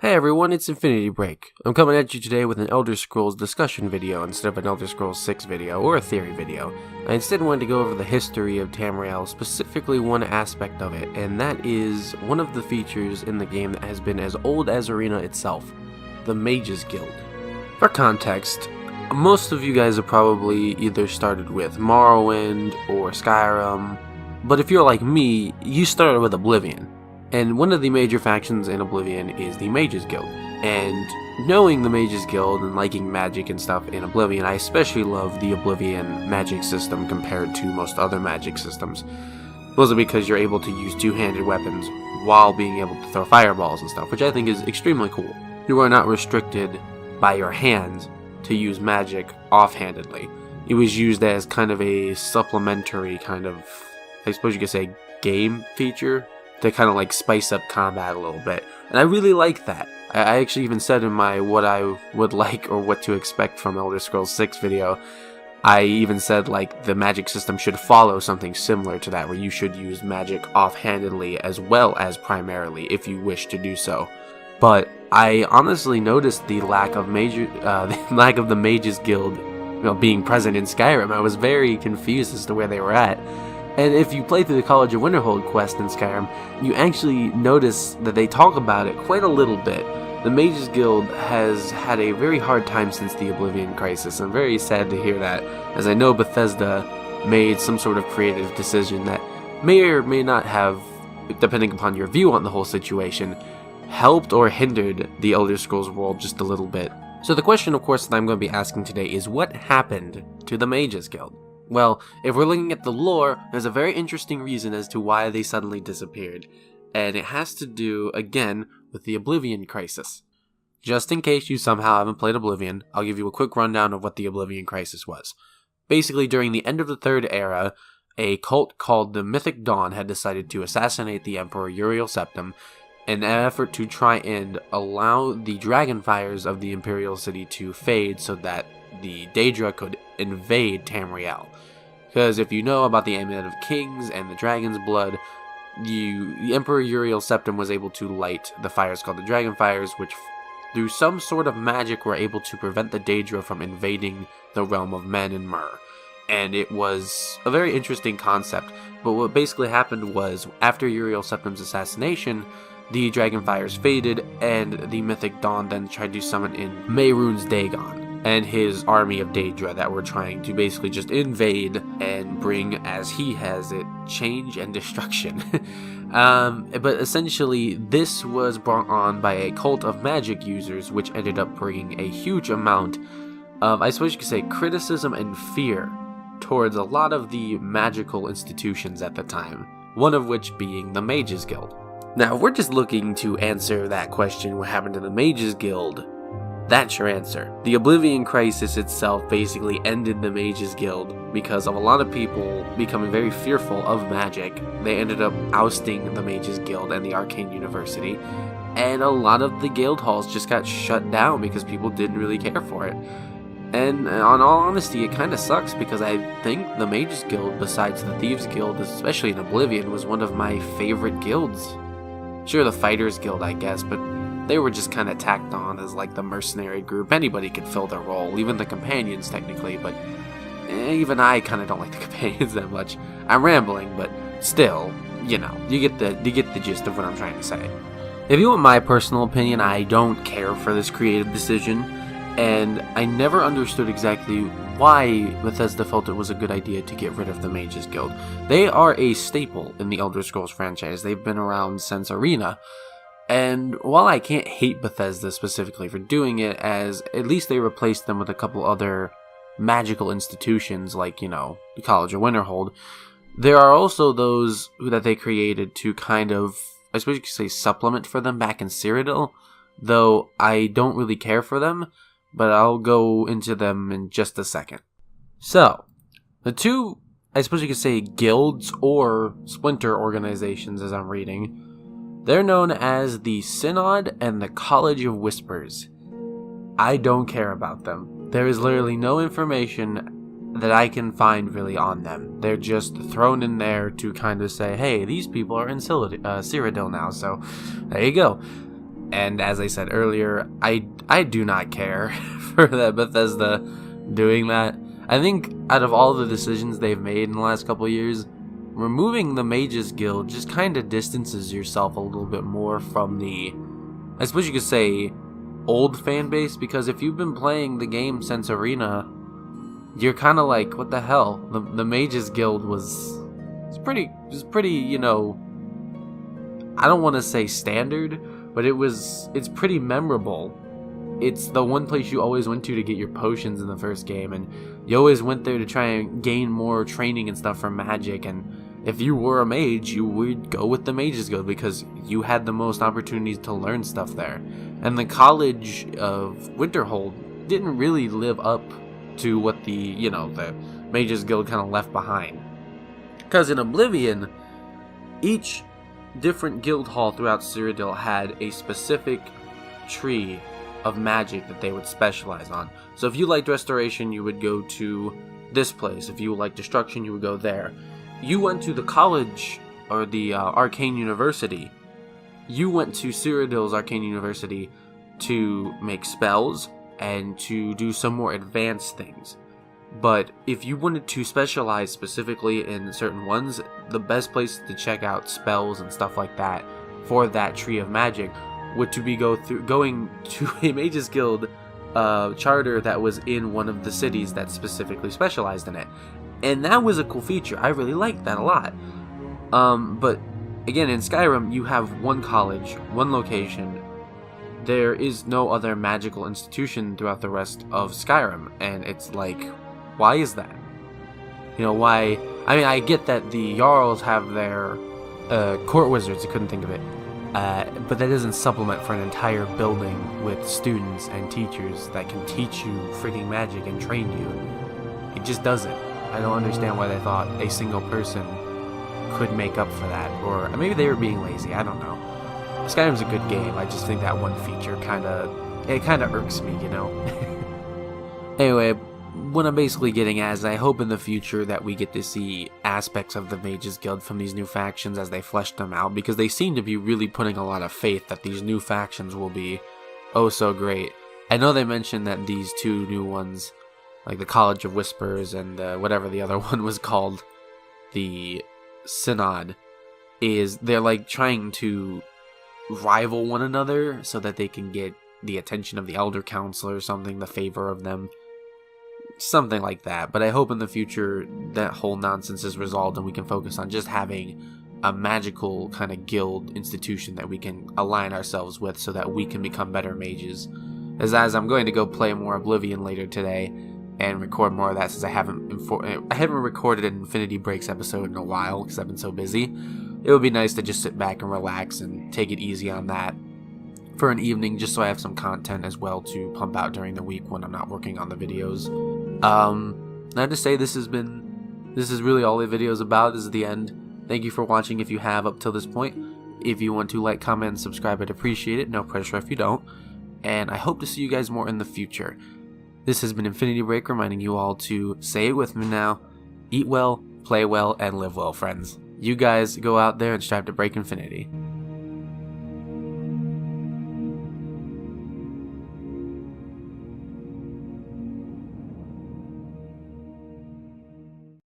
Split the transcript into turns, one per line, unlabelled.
Hey everyone, it's Infinity Break. I'm coming at you today with an Elder Scrolls discussion video instead of an Elder Scrolls 6 video or a theory video. I instead wanted to go over the history of Tamriel, specifically one aspect of it, and that is one of the features in the game that has been as old as Arena itself, the Mages Guild. For context, most of you guys have probably either started with Morrowind or Skyrim, but if you're like me, you started with Oblivion. And one of the major factions in Oblivion is the Mages Guild. And knowing the Mages Guild and liking magic and stuff in Oblivion, I especially love the Oblivion magic system compared to most other magic systems. Mostly because you're able to use two-handed weapons while being able to throw fireballs and stuff, which I think is extremely cool. You are not restricted by your hands to use magic offhandedly. It was used as kind of a supplementary kind of, I suppose you could say, game feature to kind of like spice up combat a little bit. And I really like that. I actually even said in my what I would like or what to expect from Elder Scrolls 6 video, I even said like the magic system should follow something similar to that, where you should use magic offhandedly as well as primarily if you wish to do so. But I honestly noticed the lack of the Mages Guild, being present in Skyrim. I was very confused as to where they were at. And if you play through the College of Winterhold quest in Skyrim, you actually notice that they talk about it quite a little bit. The Mages Guild has had a very hard time since the Oblivion Crisis. I'm very sad to hear that, as I know Bethesda made some sort of creative decision that may or may not have, depending upon your view on the whole situation, helped or hindered the Elder Scrolls world just a little bit. So the question, of course, that I'm going to be asking today is, what happened to the Mages Guild? Well, if we're looking at the lore, there's a very interesting reason as to why they suddenly disappeared, and it has to do, again, with the Oblivion Crisis. Just in case you somehow haven't played Oblivion, I'll give you a quick rundown of what the Oblivion Crisis was. Basically, during the end of the Third Era, a cult called the Mythic Dawn had decided to assassinate the Emperor Uriel Septim in an effort to try and allow the dragonfires of the Imperial City to fade so that the Daedra could invade Tamriel. Because if you know about the Amulet of Kings and the Dragon's Blood, the Emperor Uriel Septim was able to light the fires called the Dragonfires, which through some sort of magic were able to prevent the Daedra from invading the realm of men and Myr. And it was a very interesting concept, but what basically happened was, after Uriel Septim's assassination, the Dragonfires faded, and the Mythic Dawn then tried to summon in Mehrunes Dagon and his army of Daedra that were trying to basically just invade and bring, as he has it, change and destruction. But essentially, this was brought on by a cult of magic users, which ended up bringing a huge amount of, I suppose you could say, criticism and fear towards a lot of the magical institutions at the time, one of which being the Mages Guild. Now, if we're just looking to answer that question, what happened to the Mages Guild, that's your answer. The Oblivion Crisis itself basically ended the Mages Guild because of a lot of people becoming very fearful of magic. They ended up ousting the Mages Guild and the Arcane University, and a lot of the guild halls just got shut down because people didn't really care for it. And on all honesty, it kind of sucks because I think the Mages Guild, besides the Thieves Guild, especially in Oblivion, was one of my favorite guilds. Sure, the Fighters Guild, I guess, but they were just kind of tacked on as like the mercenary group. Anybody could fill their role, even the companions technically, but even I kind of don't like the companions that much. I'm rambling, but still, you get the gist of what I'm trying to say. If you want my personal opinion, I don't care for this creative decision, and I never understood exactly why Bethesda felt it was a good idea to get rid of the Mages Guild. They are a staple in the Elder Scrolls franchise. They've been around since Arena. And while I can't hate Bethesda specifically for doing it, as at least they replaced them with a couple other magical institutions like, the College of Winterhold, there are also those that they created to kind of, I suppose you could say, supplement for them back in Cyrodiil, though I don't really care for them, but I'll go into them in just a second. So, the two, I suppose you could say, guilds or splinter organizations as I'm reading, they're known as the Synod and the College of Whispers. I don't care about them. There is literally no information that I can find really on them. They're just thrown in there to kind of say, hey, these people are in Cyrodiil now, so there you go. And as I said earlier, I do not care for that Bethesda doing that. I think out of all the decisions they've made in the last couple of years, removing the Mages Guild just kind of distances yourself a little bit more from the, I suppose you could say, old fan base, because if you've been playing the game since Arena, you're kind of like, what the hell? The Mages Guild was pretty, you know, I don't want to say standard, but it's pretty memorable. It's the one place you always went to get your potions in the first game, and you always went there to try and gain more training and stuff from magic. And if you were a mage, you would go with the Mages Guild because you had the most opportunities to learn stuff there. And the College of Winterhold didn't really live up to what the Mages Guild kind of left behind. Because in Oblivion, each different guild hall throughout Cyrodiil had a specific tree of magic that they would specialize on. So if you liked Restoration, you would go to this place. If you liked Destruction, you would go there. You went to the college, or the Arcane University. You went to Cyrodiil's Arcane University to make spells and to do some more advanced things. But if you wanted to specialize specifically in certain ones, the best place to check out spells and stuff like that for that tree of magic would to be going to a Mages Guild charter that was in one of the cities that specifically specialized in it. And that was a cool feature. I really liked that a lot. But again, in Skyrim, you have one college, one location. There is no other magical institution throughout the rest of Skyrim. And it's like, why is that? You know, why? I mean, I get that the Jarls have their court wizards, I couldn't think of it. But that doesn't supplement for an entire building with students and teachers that can teach you freaking magic and train you. It just doesn't. I don't understand why they thought a single person could make up for that. Or maybe they were being lazy, I don't know. Skyrim's a good game, I just think that one feature kind of irks me, you know? Anyway, what I'm basically getting at is I hope in the future that we get to see aspects of the Mages Guild from these new factions as they flesh them out, because they seem to be really putting a lot of faith that these new factions will be oh so great. I know they mentioned that these two new ones, like the College of Whispers and whatever the other one was called, the Synod, they're like trying to rival one another so that they can get the attention of the Elder Council or something, the favor of them. Something like that. But I hope in the future that whole nonsense is resolved and we can focus on just having a magical kind of guild institution that we can align ourselves with so that we can become better mages. As I'm going to go play more Oblivion later today and record more of that, since I haven't recorded an Infinity Breaks episode in a while because I've been so busy. It would be nice to just sit back and relax and take it easy on that for an evening, just so I have some content as well to pump out during the week when I'm not working on the videos. Now to say this is really all the video is about. This is the end. Thank you for watching if you have up till this point. If you want to like, comment, and subscribe, I'd appreciate it. No pressure if you don't. And I hope to see you guys more in the future. This has been Infinity Break, reminding you all to say it with me now. Eat well, play well, and live well, friends. You guys go out there and strive to break infinity.